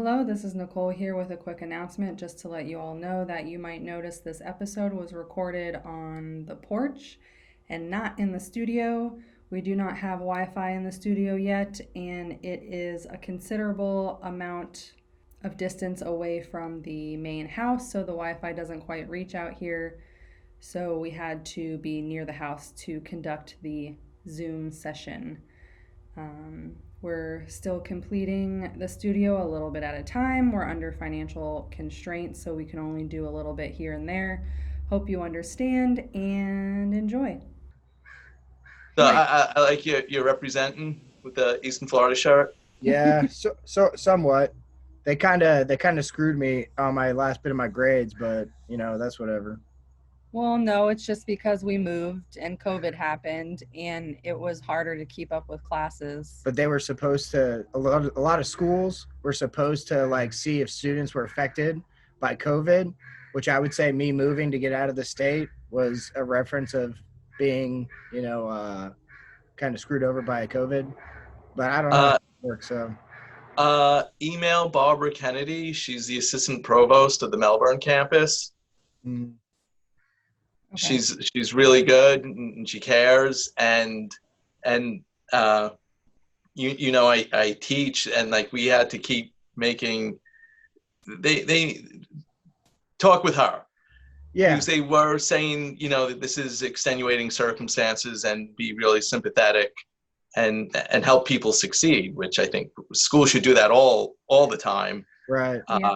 Hello, this is Nicole here with a quick announcement just to let you all know that you might notice this episode was recorded on the porch and not in the studio. We do not have Wi Fi in the studio yet, and it is a considerable amount of distance away from the main house, so the Wi Fi doesn't quite reach out here. So we had to be near the house to conduct the Zoom session. We're still completing the studio a little bit at a time. We're under financial constraints, so we can only do a little bit here and there. Hope you understand and enjoy. So Right. I like you're representing with the Eastern Florida shirt. Yeah, so somewhat. They kind of screwed me on my last bit of my grades, but that's whatever. Well, no, it's just because we moved and COVID happened and it was harder to keep up with classes. But they were supposed to a lot of schools were supposed to like see if students were affected by COVID, which I would say me moving to get out of the state was a reference of being, kind of screwed over by COVID. But I don't know how Uh, it works. So Email Barbara Kennedy. She's the assistant provost of the Melbourne campus. mm, Okay. She's really good and she cares and I teach and like we had to keep making they talk with her yeah, because they were saying that this is extenuating circumstances and be really sympathetic and help people succeed, which I think schools should do that all the time. right. Yeah.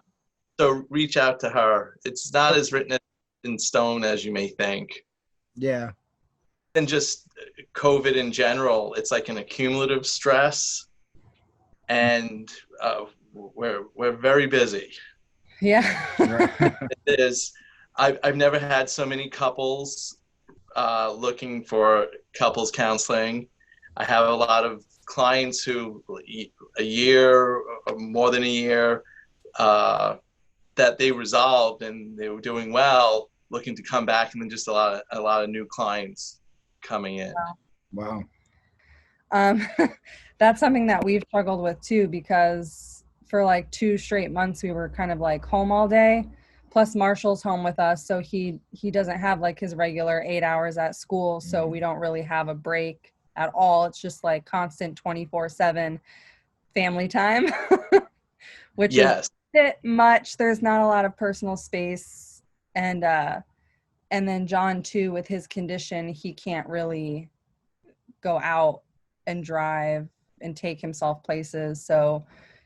So reach out to her. It's not as written in stone as you may think. Yeah. And just COVID in general, it's like an accumulative stress, and we're very busy. Yeah. Right. It is. I've never had so many couples looking for couples counseling. I have a lot of clients who a year or more than a year that they resolved and they were doing well, looking to come back, and then just a lot of new clients coming in. Wow. Um, that's something that we've struggled with too, because for like 2 straight months we were kind of like home all day. Plus Marshall's home with us, so he doesn't have like his regular 8 hours at school, so we don't really have a break at all. It's just like constant 24/7 family time, which is a Yes. bit much. There's not a lot of personal space, and then John too, with his condition, he can't really go out and drive and take himself places. So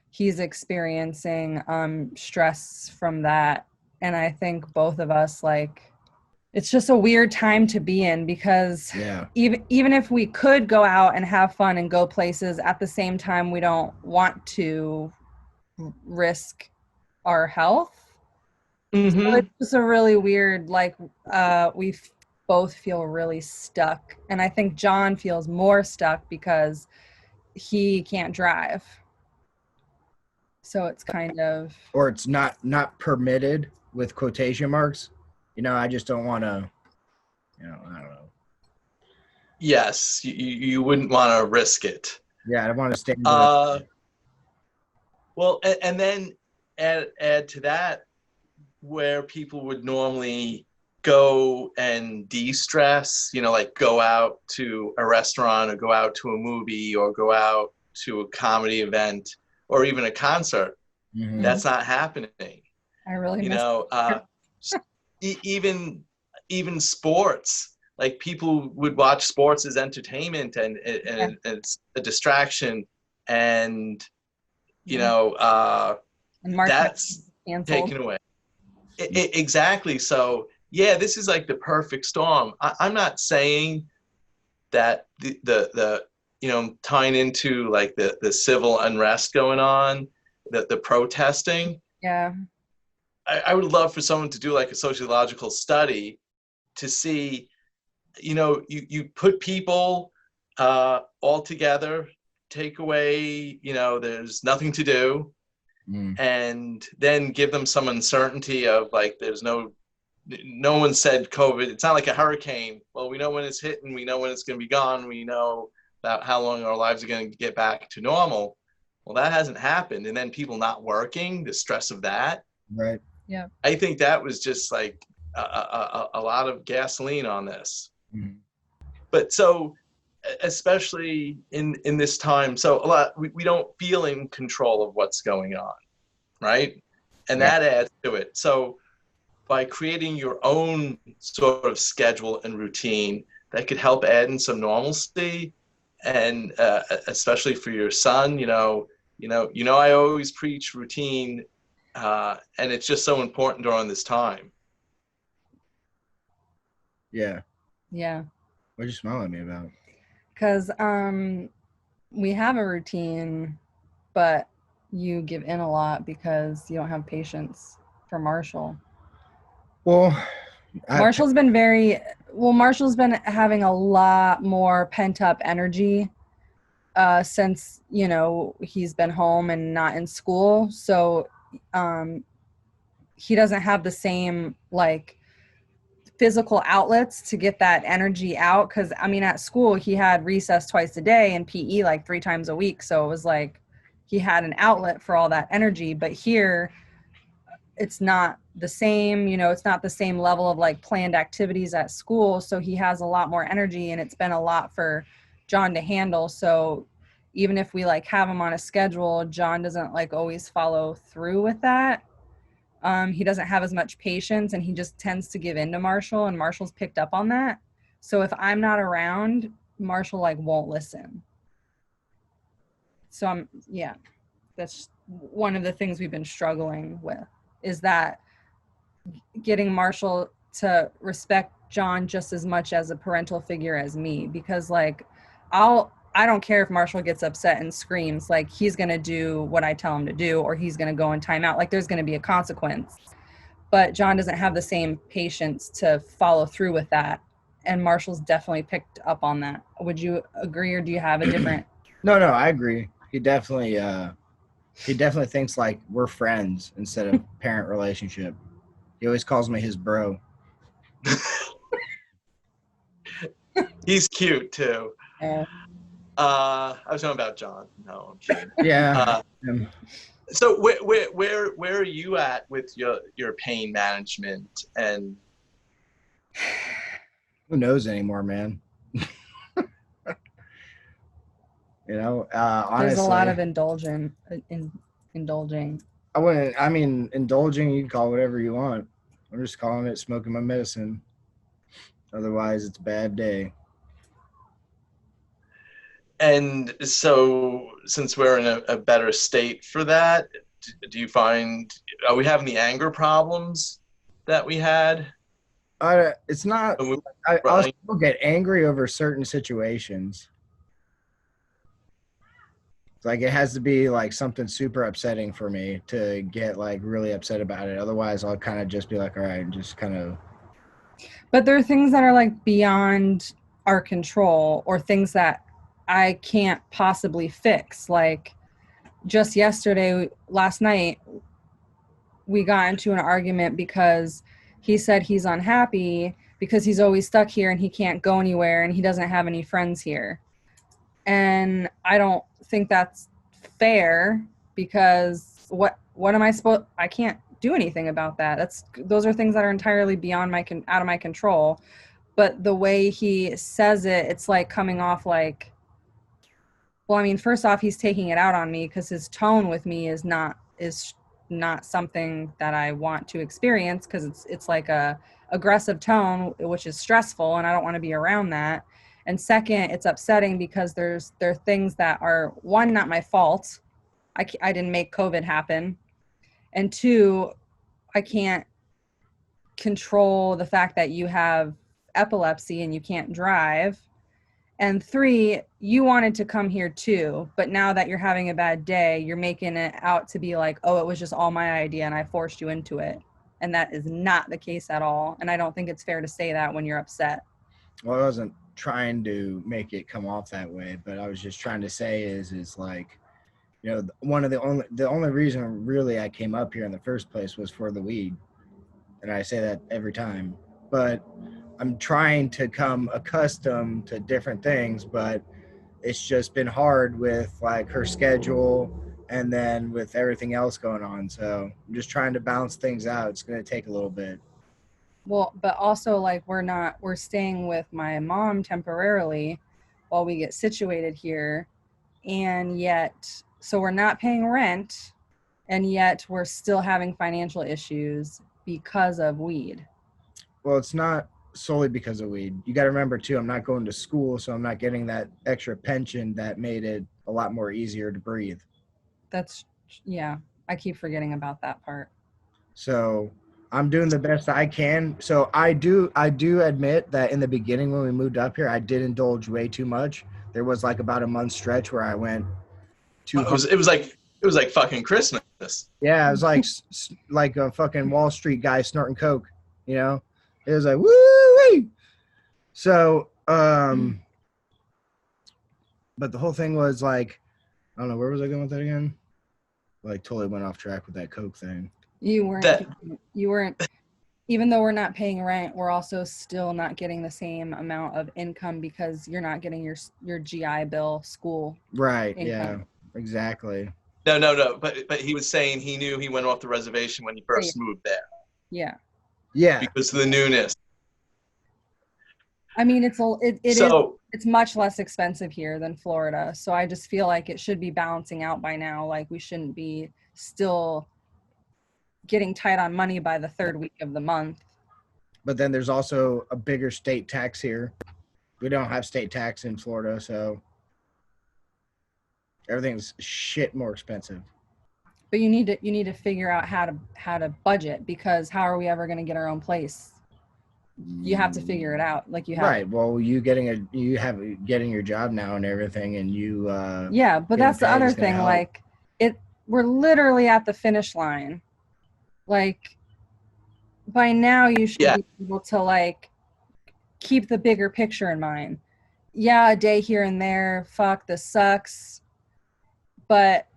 he's experiencing stress from that. And I think both of us, like, it's just a weird time to be in, because Yeah. even if we could go out and have fun and go places, at the same time we don't want to risk our health. So Mm-hmm. it's just a really weird, like, we both feel really stuck. And I think John feels more stuck because he can't drive. So it's kind of, Or it's not permitted with quotation marks. I just don't want to. I don't know. Yes, you wouldn't want to risk it. Yeah, I want to stay. Uh, well, and then add to that where people would normally go and de-stress, like go out to a restaurant or go out to a movie or go out to a comedy event or even a concert. Mm-hmm. That's not happening. I really You miss know, uh, even sports, like people would watch sports as entertainment it. and it's a distraction. And, you Yeah. know, And March that's canceled. taken away. Exactly. So yeah, this is like the perfect storm. I'm not saying that the tying into like the civil unrest going on, the protesting. Yeah. I would love for someone to do like a sociological study to see, you put people all together, take away, there's nothing to do, Mm. and then give them some uncertainty of like there's no one said COVID. It's not like a hurricane. Well, we know when it's hitting, we know when it's going to be gone, we know about how long our lives are going to get back to normal. Well, that hasn't happened. And then people not working, the stress of that. Right. Yeah. I think that was just like a lot of gasoline on this. Mhm. But so, especially in this time, so a lot, we don't feel in control of what's going on, right? And Yeah. that adds to it. So by creating your own sort of schedule and routine, that could help add in some normalcy, and especially for your son, I always preach routine, and it's just so important during this time. Yeah. Yeah. What are you smiling at me about? Because we have a routine, but you give in a lot because you don't have patience for Marshall. Well, Marshall's been having a lot more pent up energy since, he's been home and not in school. So he doesn't have the same like physical outlets to get that energy out, because at school he had recess twice a day and PE like 3 times a week, so it was like he had an outlet for all that energy. But here it's not the same, it's not the same level of like planned activities at school, so he has a lot more energy, and it's been a lot for John to handle. So even if we like have him on a schedule, John doesn't like always follow through with that. He doesn't have as much patience, and he just tends to give in to Marshall, and Marshall's picked up on that. So if I'm not around, Marshall like won't listen. So that's one of the things we've been struggling with, is that getting Marshall to respect John just as much as a parental figure as me, because like I don't care if Marshall gets upset and screams, like he's going to do what I tell him to do, or he's going to go in timeout. Like there's going to be a consequence. But John doesn't have the same patience to follow through with that. And Marshall's definitely picked up on that. Would you agree, or do you have a different? No, I agree. He definitely thinks like we're friends instead of parent relationship. He always calls me his bro. He's cute too. Uh, I was talking about John. No, I'm kidding. Yeah. So where are you at with your pain management? And who knows anymore, man? Honestly, there's a lot of indulging. Indulging, you can call it whatever you want. I'm just calling it smoking my medicine. Otherwise, it's a bad day. And so, since we're in a better state for that, do you find, are we having the anger problems that we had? It's not. When I'll still get angry over certain situations. Like it has to be like something super upsetting for me to get like really upset about it. Otherwise, I'll kind of just be like, all right, just kind of. But there are things that are like beyond our control, or things that I can't possibly fix. Like just last night, we got into an argument because he said he's unhappy because he's always stuck here and he can't go anywhere and he doesn't have any friends here. And I don't think that's fair, because what am I supposed? I can't do anything about that. Those are things that are entirely beyond out of my control. But the way he says it, it's like coming off like, well, first off, he's taking it out on me because his tone with me is not something that I want to experience, because it's like a aggressive tone, which is stressful, and I don't want to be around that. And second, it's upsetting because there are things that are, one, not my fault. I didn't make COVID happen. And two, I can't control the fact that you have epilepsy and you can't drive. And three, you wanted to come here too, but now that you're having a bad day, you're making it out to be like, oh, it was just all my idea and I forced you into it. And that is not the case at all. And I don't think it's fair to say that when you're upset. Well, I wasn't trying to make it come off that way, but I was just trying to say is like, the only reason really I came up here in the first place was for the weed. And I say that every time, but I'm trying to come accustomed to different things, but it's just been hard with like her schedule and then with everything else going on. So I'm just trying to balance things out. It's going to take a little bit. Well, but also like we're staying with my mom temporarily while we get situated here, and yet so we're not paying rent, and yet we're still having financial issues because of weed. Well, it's not solely because of weed. You got to remember too, I'm not going to school, so I'm not getting that extra pension that made it a lot more easier to breathe. That's yeah, I keep forgetting about that part. So I'm doing the best I can. So I do admit that in the beginning when we moved up here, I did indulge way too much. There was like about a month stretch where I went too hard. It was like fucking Christmas. Yeah, it was like a fucking Wall Street guy snorting coke. You know, it was like woo. So but the whole thing was like, I don't know, where was I going with that again? Like totally went off track with that coke thing. You weren't That you weren't even though we're not paying rent, we're also still not getting the same amount of income because you're not getting your GI Bill school Right. income. Yeah. Exactly. no. But he was saying he knew he went off the reservation when he first moved there Yeah. Yeah. because of the newness. I mean, So it's much less expensive here than Florida. So I just feel like it should be balancing out by now. Like we shouldn't be still getting tight on money by the third week of the month. But then there's also a bigger state tax here. We don't have state tax in Florida, so everything's shit more expensive. But you need to figure out how to budget, because how are we ever going to get our own place? You have to figure it out. Like you have Right. Well, you have getting your job now and everything, and you yeah, but getting that's the paid other is gonna thing. help. Like we're literally at the finish line. Like by now you should yeah, be able to like keep the bigger picture in mind. Yeah, a day here and there, fuck, this sucks. But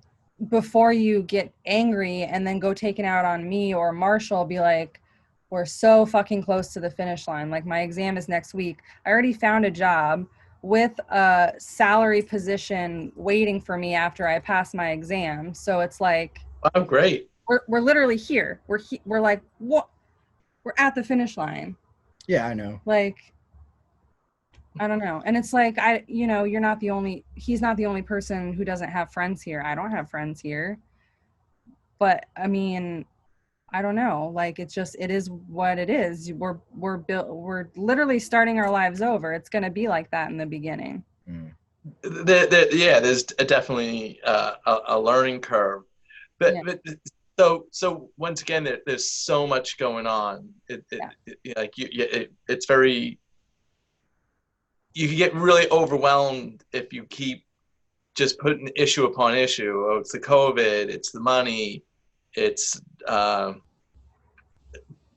before you get angry and then go take it out on me or Marshall, be like, we're so fucking close to the finish line. Like my exam is next week. I already found a job with a salary position waiting for me after I pass my exam. So it's like, oh great. we're literally here. We're like, what? We're at the finish line. Yeah, I know. Like, I don't know. And it's like, he's not the only person who doesn't have friends here. I don't have friends here. But I mean, I don't know. Like, it is what it is. We're literally starting our lives over. It's going to be like that in the beginning. Mm. There's definitely a learning curve. But, Yeah. but so once again, there's so much going on. It's very, you can get really overwhelmed if you keep just putting issue upon issue. Oh, it's the COVID, it's the money, it's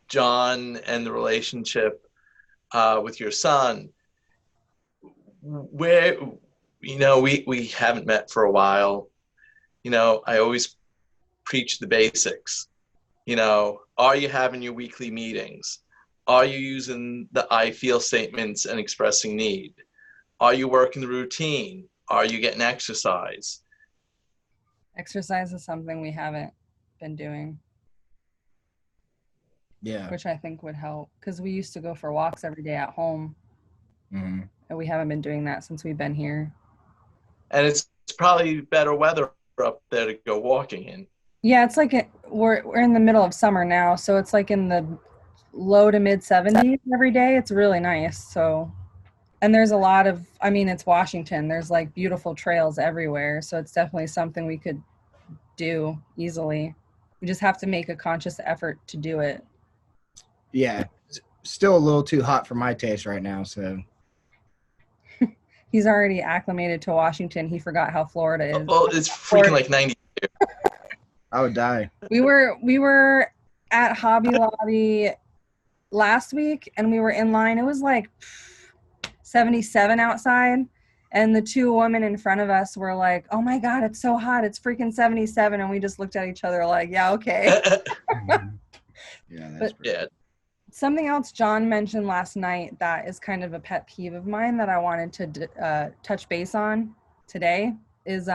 John and the relationship with your son. Where, we haven't met for a while. I always preach the basics. Are you having your weekly meetings? Are you using the I feel statements and expressing need? Are you working the routine? Are you getting exercise? Exercise is something we haven't been doing, Yeah. which I think would help, because we used to go for walks every day at home. Mm-hmm. And we haven't been doing that since we've been here. And it's probably better weather up there to go walking in. Yeah, it's like we're in the middle of summer now, so it's like in the low to mid 70s every day. It's really nice. So, and there's a lot of, I mean, it's Washington. There's like beautiful trails everywhere. So it's definitely something we could do easily. We just have to make a conscious effort to do it. Yeah. Still a little too hot for my taste right now, so. He's already acclimated to Washington. He forgot how Florida is. Well, it's freaking like 90. I would die. We were at Hobby Lobby last week, and we were in line. It was like 77 outside, and the two women in front of us were like, oh my god, it's so hot, it's freaking 77. And we just looked at each other like, yeah, okay. Yeah, that's Yeah. Something else John mentioned last night that is kind of a pet peeve of mine that I wanted to touch base on today is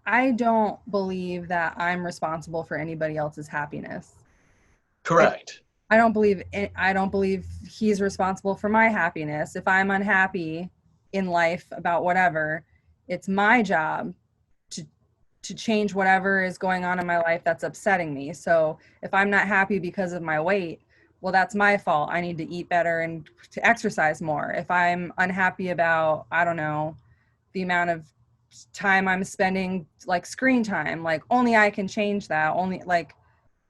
I don't believe that I'm responsible for anybody else's happiness. Correct. I don't believe he's responsible for my happiness. If I'm unhappy in life about whatever, it's my job to to change whatever is going on in my life that's upsetting me. So if I'm not happy because of my weight, well, that's my fault. I need to eat better and to exercise more. If I'm unhappy about, I don't know, the amount of time I'm spending like screen time, like only I can change that. Only like,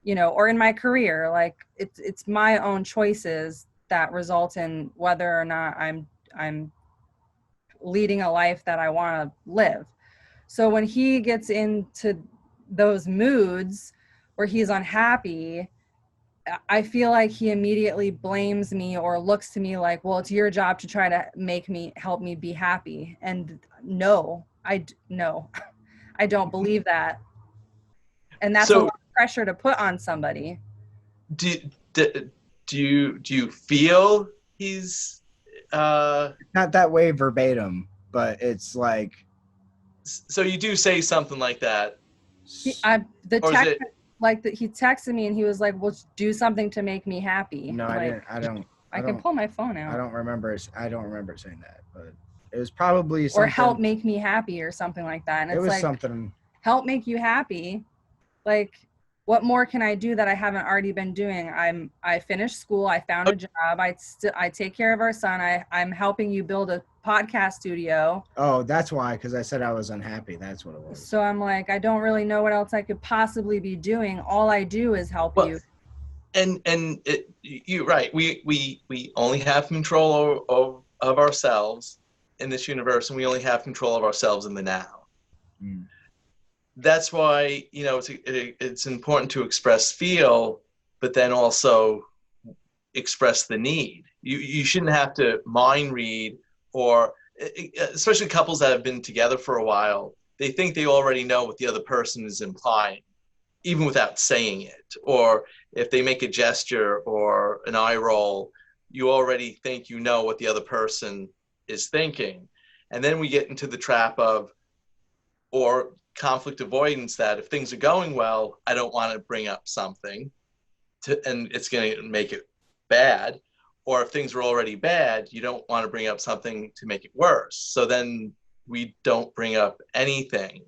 you know, or in my career, like it's my own choices that result in whether or not I'm leading a life that I want to live. So when he gets into those moods where he's unhappy, I feel like he immediately blames me or looks to me like, well, it's your job to try to help me be happy. And no, no, I don't believe that. And that's a lot So of pressure to put on somebody. do, do, do you feel he's Not that way verbatim, but it's like, so you do say something like that, The or is text, it like that he texted me and he was like, well, do something to make me happy. no, I Like, didn't. I can pull my phone out. I don't remember saying that, but it was probably Or something. help make me happy or something like that. And It it's was like, something. help make you happy. Like, what more can I do that I haven't already been doing? I finished school. I found a job. I take care of our son. I'm helping you build a podcast studio. Oh, that's why, because I said I was unhappy. That's what it was. So I'm like, I don't really know what else I could possibly be doing. All I do is help well, you. you're right. We only have control of ourselves in this universe, and we only have control of ourselves in the now. Mm. That's why, you know, it's important to express feel, but then also express the need. You shouldn't have to mind read, or especially couples that have been together for a while, they think they already know what the other person is implying, even without saying it. Or if they make a gesture or an eye roll, you already think you know what the other person is thinking. And then we get into the trap of, or conflict avoidance, that if things are going well, I don't want to bring up something and it's going to make it bad. Or if things are already bad, you don't want to bring up something to make it worse. So then we don't bring up anything.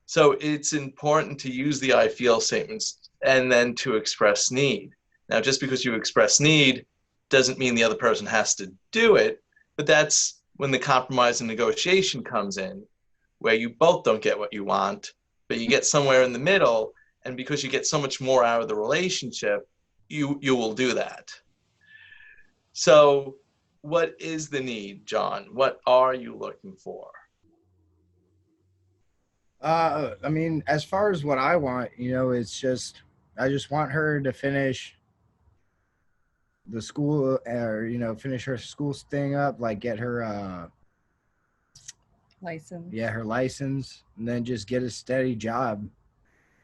So it's important to use the I feel statements and then to express need. Now, just because you express need doesn't mean the other person has to do it, but that's when the compromise and negotiation comes in, where you both don't get what you want, but you get somewhere in the middle. And because you get so much more out of the relationship, you will do that. So what is the need, John? What are you looking for? I mean, as far as what I want, it's just I just want her to finish the school, or finish her school thing up, like get her License. her license, and then just get a steady job.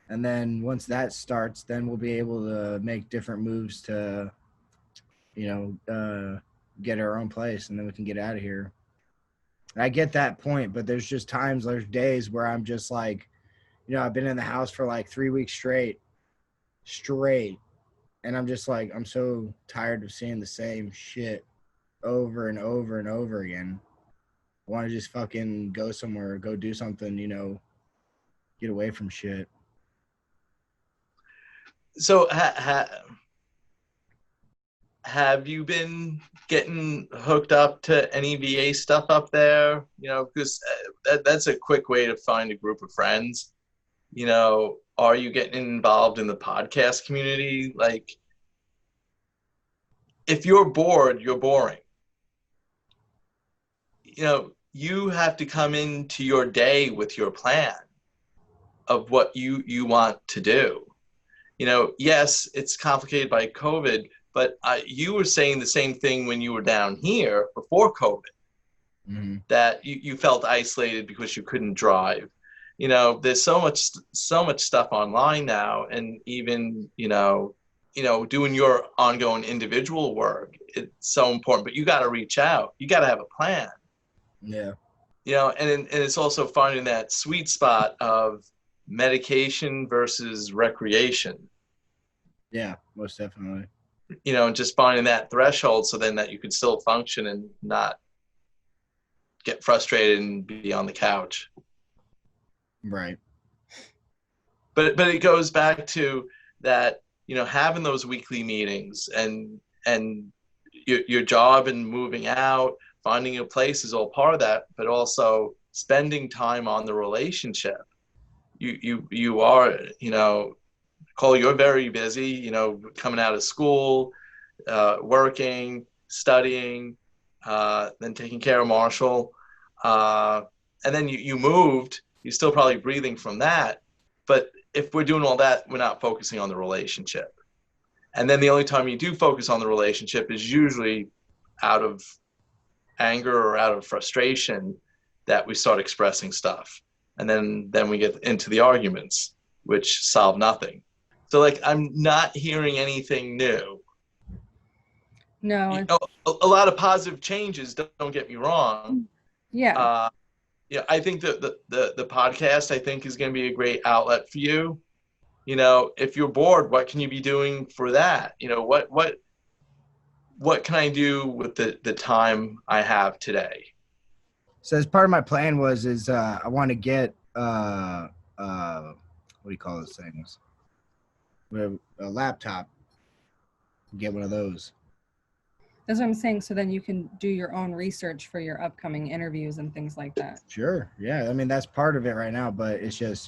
And then once that starts, then we'll be able to make different moves to, get our own place, and then we can get out of here. And I get that point, but there's days where I'm just like, I've been in the house for like 3 weeks straight, and I'm just like, I'm so tired of seeing the same shit over and over and over again. I want to just fucking go somewhere, go do something, get away from shit. So have you been getting hooked up to any VA stuff up there? Because that's a quick way to find a group of friends. Are you getting involved in the podcast community? Like, if you're bored, you're boring. You have to come into your day with your plan of what you want to do. Yes, it's complicated by COVID, but you were saying the same thing when you were down here before COVID, that you felt isolated because you couldn't drive. There's so much stuff online now, and even, doing your ongoing individual work, it's so important, but you got to reach out. You got to have a plan. Yeah. and it's also finding that sweet spot of medication versus recreation. Yeah, most definitely. And just finding that threshold so then that you can still function and not get frustrated and be on the couch. Right. But it goes back to that, having those weekly meetings and your job and moving out, finding a place is all part of that, but also spending time on the relationship. You are, Cole, you're very busy, coming out of school, working, studying, then taking care of Marshall. And then you moved, you're still probably breathing from that. But if we're doing all that, we're not focusing on the relationship. And then the only time you do focus on the relationship is usually out of anger or out of frustration that we start expressing stuff. And then we get into the arguments, which solve nothing. So like, I'm not hearing anything new. No. A lot of positive changes, don't get me wrong. Yeah. I think that the podcast, I think, is going to be a great outlet for you. If you're bored, what can you be doing for that? What can I do with the time I have today? So as part of my plan is I want to get what do you call those things? A laptop. Get one of those. That's what I'm saying. So then you can do your own research for your upcoming interviews and things like that. Sure. Yeah. I mean, that's part of it right now, but it's just,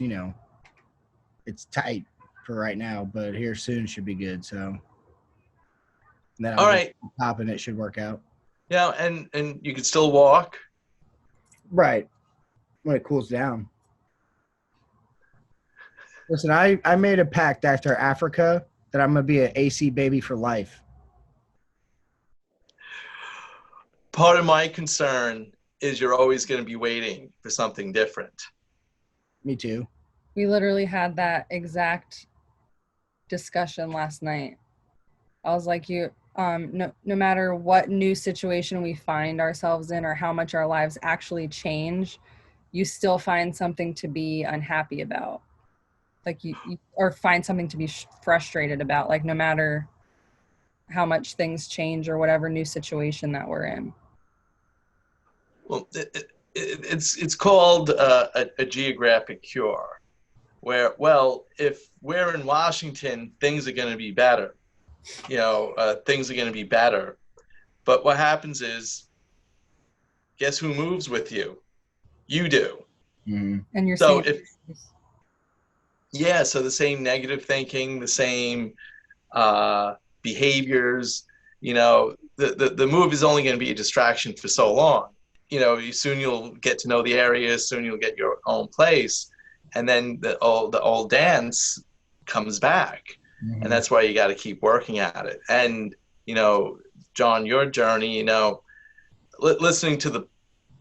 it's tight for right now, but here soon should be good. So then all right, top and it should work out. Yeah. And you can still walk. Right. When it cools down. Listen, I made a pact after Africa that I'm going to be an AC baby for life. Part of my concern is you're always going to be waiting for something different. Me too. We literally had that exact discussion last night. I was like, no matter what new situation we find ourselves in or how much our lives actually change, you still find something to be unhappy about. Like you or find something to be frustrated about, like no matter how much things change or whatever new situation that we're in. Well, it's called a geographic cure, where, well, if we're in Washington, things are going to be better. Things are going to be better. But what happens is, guess who moves with you? You do. Mm-hmm. And you're so saying, so the same negative thinking, the same behaviors. The move is only going to be a distraction for so long. Soon you'll get to know the area, soon you'll get your own place, and then the old dance comes back. Mm-hmm. And that's why you got to keep working at it. And, John, your journey, listening to the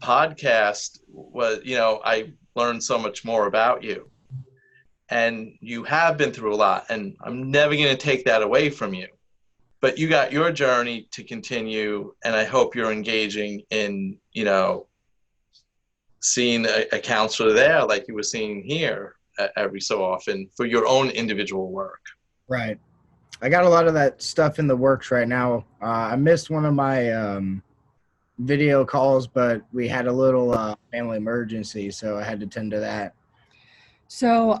podcast was, I learned so much more about you. And you have been through a lot, and I'm never going to take that away from you. But you got your journey to continue, and I hope you're engaging in, seeing a counselor there like you were seeing here every so often for your own individual work. Right. I got a lot of that stuff in the works right now. I missed one of my video calls, but we had a little family emergency, so I had to tend to that. So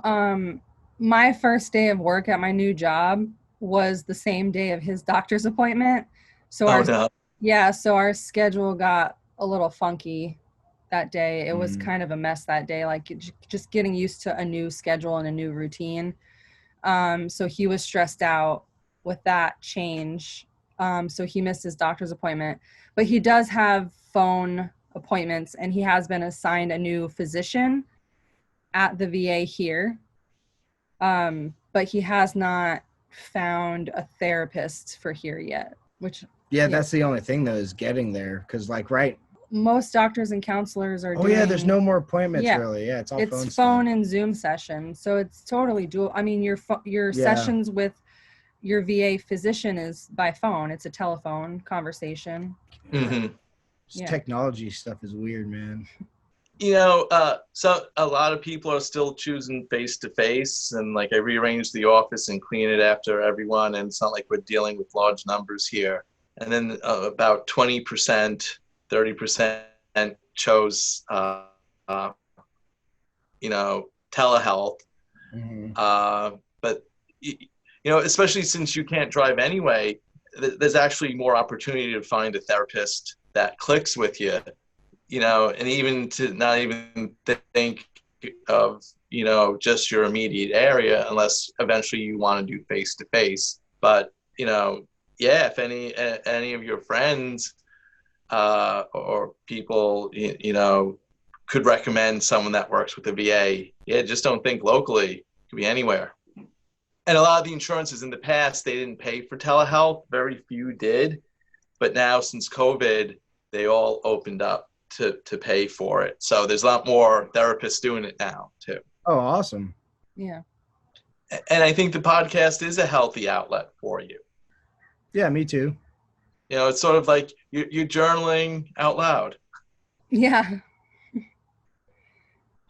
my first day of work at my new job was the same day of his doctor's appointment. So so our schedule got a little funky that day. It was kind of a mess that day, like just getting used to a new schedule and a new routine. So he was stressed out with that change. So he missed his doctor's appointment, but he does have phone appointments, and he has been assigned a new physician at the VA here. But he has not found a therapist for here yet, which that's the only thing though, is getting there, because most doctors and counselors are there's no more appointments really. It's all phone and Zoom sessions, so it's totally dual. I mean, your sessions with your VA physician is by phone. It's a telephone conversation. Mm-hmm. Technology stuff is weird, man. So a lot of people are still choosing face to face, and like I rearranged the office and clean it after everyone, and it's not like we're dealing with large numbers here. And then about 20%, 30% chose, uh, telehealth. Mm-hmm. But especially since you can't drive anyway, there's actually more opportunity to find a therapist that clicks with you, and even to not even think of, just your immediate area, unless eventually you want to do face to face. But, yeah, if any of your friends or people, could recommend someone that works with the VA, yeah, just don't think locally. It could be anywhere. And a lot of the insurances in the past, they didn't pay for telehealth. Very few did. But now since COVID, they all opened up to pay for it. So there's a lot more therapists doing it now too. Oh, awesome. Yeah. And I think the podcast is a healthy outlet for you. Yeah, me too. It's sort of like you're journaling out loud. Yeah.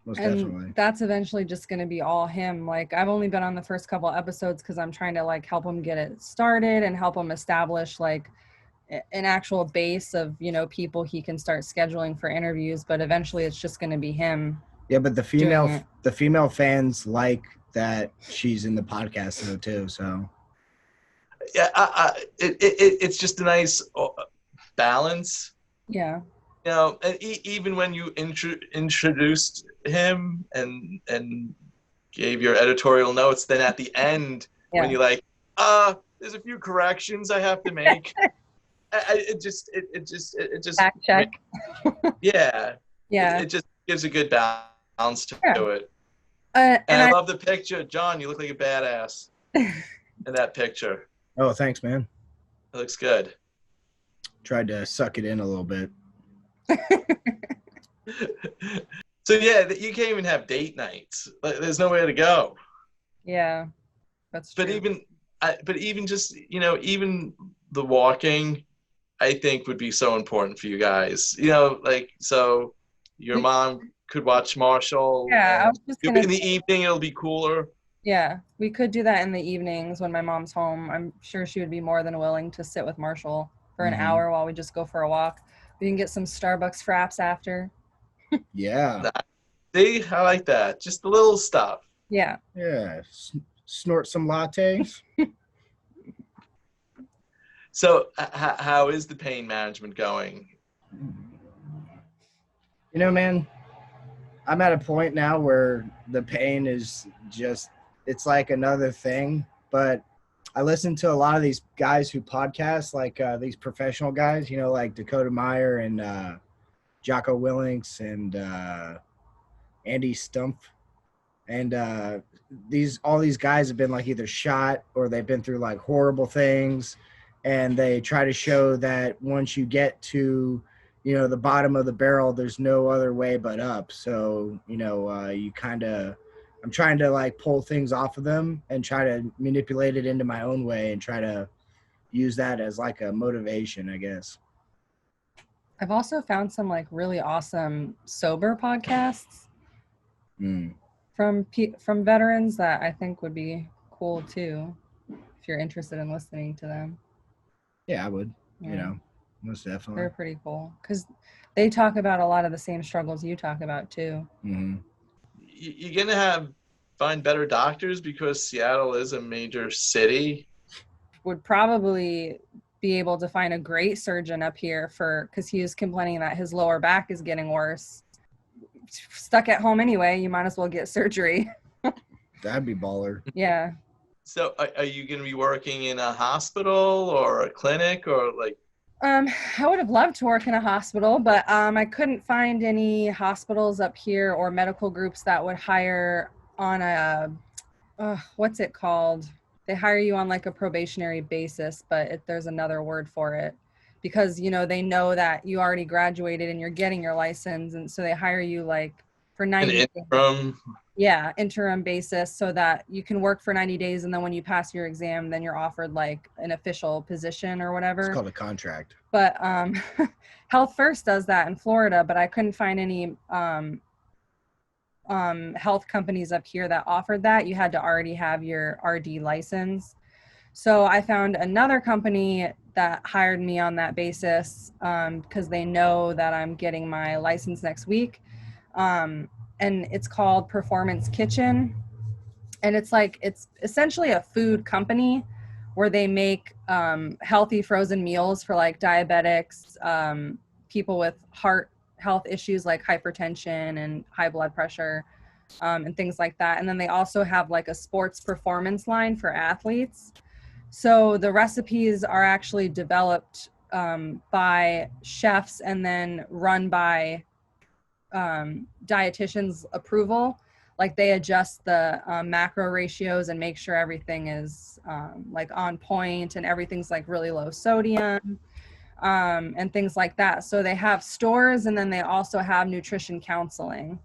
Most And definitely. that's eventually just going to be all him. Like, I've only been on the first couple episodes because I'm trying to like help him get it started and help him establish like an actual base of, people he can start scheduling for interviews. But eventually it's just going to be him. Yeah, but the doing it. female fans like that she's in the podcast though too. So Yeah, it's just a nice balance. Yeah. And even when you introduced him and gave your editorial notes, then at the end, when you're like, there's a few corrections I have to make. It just Fact check. Yeah. Yeah. It just gives a good balance to it. And I love the picture. John, you look like a badass in that picture. Oh, thanks, man. It looks good. Tried to suck it in a little bit. So yeah, you can't even have date nights. There's nowhere to go. Yeah, that's true. But even just, even the walking, I think would be so important for you guys. So your mom could watch Marshall. Yeah, I was just gonna in the evening it'll be cooler. Yeah, we could do that in the evenings when my mom's home. I'm sure she would be more than willing to sit with Marshall for an hour while we just go for a walk. We can get some Starbucks fraps after. Yeah. See, I like that. Just the little stuff. Yeah. Yeah. Snort some lattes. So how is the pain management going? Man, I'm at a point now where the pain is just, it's like another thing. But I listen to a lot of these guys who podcast, like these professional guys, like Dakota Meyer and Jocko Willink and Andy Stumpf. And all these guys have been like either shot or they've been through like horrible things. And they try to show that once you get to, the bottom of the barrel, there's no other way but up. So, I'm trying to like pull things off of them and try to manipulate it into my own way and try to use that as like a motivation, I guess. I've also found some like really awesome sober podcasts from veterans that I think would be cool too, if you're interested in listening to them. Yeah, I would, most definitely. They're pretty cool because they talk about a lot of the same struggles you talk about too. Mm-hmm. You're gonna find better doctors because Seattle is a major city. Would probably be able to find a great surgeon up here because he was complaining that his lower back is getting worse. Stuck at home anyway, you might as well get surgery. That'd be baller. Yeah. So are you going to be working in a hospital or a clinic or like? I would have loved to work in a hospital, but I couldn't find any hospitals up here or medical groups that would hire on a, what's it called? They hire you on like a probationary basis, but there's another word for it because, they know that you already graduated and you're getting your license. And so they hire you like for An 90 days. interim. Yeah, interim basis, so that you can work for 90 days, and then when you pass your exam, then you're offered like an official position or It's whatever. called a contract. But Health First does that in Florida, but I couldn't find any health companies up here that offered that. You had to already have your RD license. So I found another company that hired me on that basis because they know that I'm getting my license next week. And it's called Performance Kitchen. And it's essentially a food company where they make healthy frozen meals for like diabetics, people with heart health issues like hypertension and high blood pressure, and things like that. And then they also have like a sports performance line for athletes. So the recipes are actually developed by chefs and then run by dietitians' approval. Like they adjust the macro ratios and make sure everything is like on point and everything's like really low sodium and things like that. So they have stores, and then they also have nutrition counseling.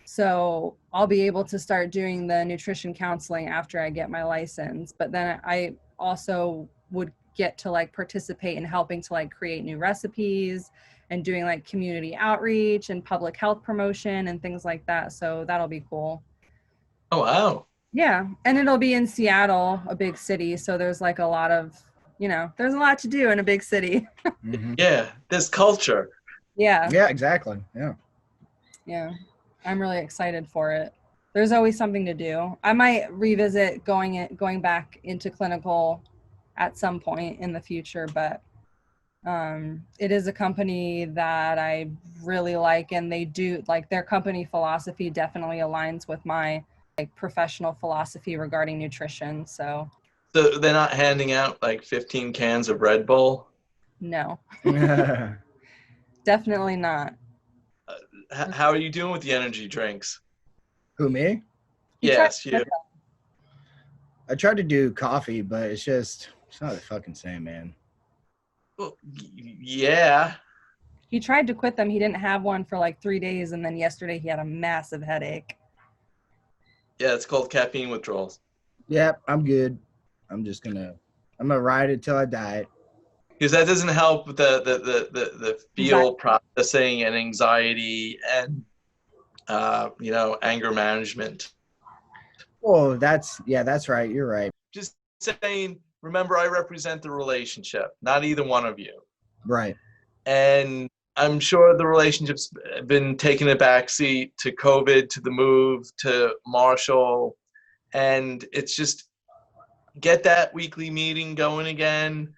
So I'll be able to start doing the nutrition counseling after I get my license. But then I also would get to like participate in helping to like create new recipes and doing like community outreach and public health promotion and things like that. So that'll be cool. Oh, wow. Yeah. And it'll be in Seattle, a big city. So there's like a lot of, there's a lot to do in a big city. Mm-hmm. Yeah, there's culture. Yeah. Yeah, exactly. Yeah. Yeah. I'm really excited for it. There's always something to do. I might revisit going back into clinical at some point in the future, but it is a company that I really like, and they do like their company philosophy definitely aligns with my like professional philosophy regarding nutrition. So they're not handing out like 15 cans of Red Bull? no, definitely not. How are you doing with the energy drinks? Who, me? Yes, you. I tried to do coffee, but it's not the fucking same, man. Well, yeah. He tried to quit them. He didn't have one for like 3 days, and then yesterday he had a massive headache. Yeah, it's called caffeine withdrawals. Yep, I'm good. I'm gonna ride it till I die. Because that doesn't help with the feel processing and anxiety and anger management. Oh, that's right. You're right. Just saying, remember, I represent the relationship, not either one of you. Right. And I'm sure the relationship's been taking a backseat to COVID, to the move, to Marshall. And it's just get that weekly meeting going again.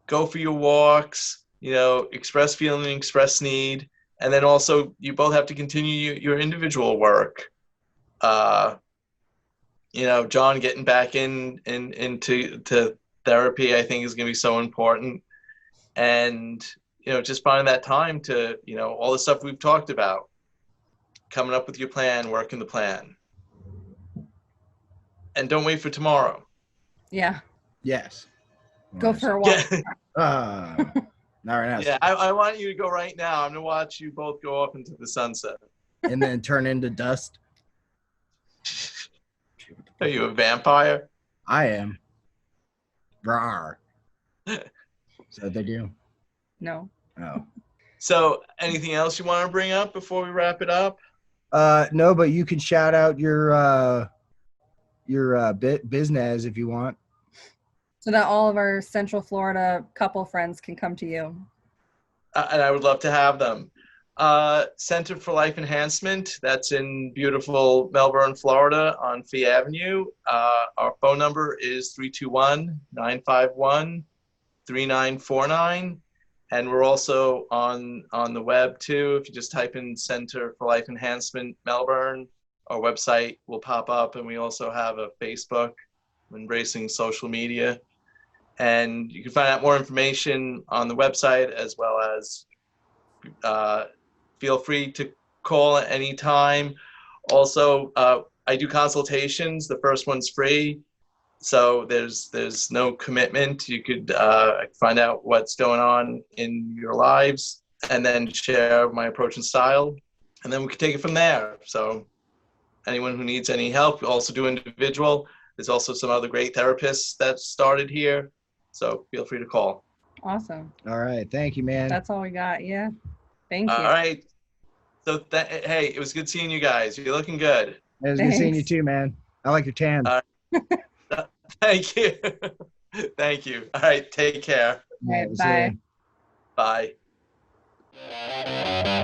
Go for your walks, express feeling, express need. And then also you both have to continue your individual work. John getting back into therapy, I think is going to be so important. And, just finding that time to, all the stuff we've talked about, coming up with your plan, working the plan. And don't wait for tomorrow. Yeah. Yes. Go for a walk. Not right now. Yeah, I want you to go right now. I'm going to watch you both go off into the sunset. And then turn into dust. Are you a vampire? I am. Rawr. So they do? No. Oh. So anything else you want to bring up before we wrap it up? No, but you can shout out your business if you want. So that all of our Central Florida couple friends can come to you. And I would love to have them. Center for Life Enhancement, that's in beautiful Melbourne, Florida on Fee Avenue. Our phone number is 321-951-3949. And we're also on the web too. If you just type in Center for Life Enhancement Melbourne, our website will pop up. And we also have a Facebook, Embracing Social Media. And you can find out more information on the website, as well as feel free to call at any time. Also, I do consultations. The first one's free, so there's no commitment. You could find out what's going on in your lives and then share my approach and style. and then we can take it from there. So anyone who needs any help, we also do individual. There's also some other great therapists that started here. So feel free to call. Awesome. All right. Thank you, man. That's all we got. Yeah. Thank All you. right. So hey, it was good seeing you guys. You're looking good. It was good seeing you Thanks. too, man. I like your tan. Thank you. Thank you. All right. Take care. All right, we'll see ya. bye. Bye.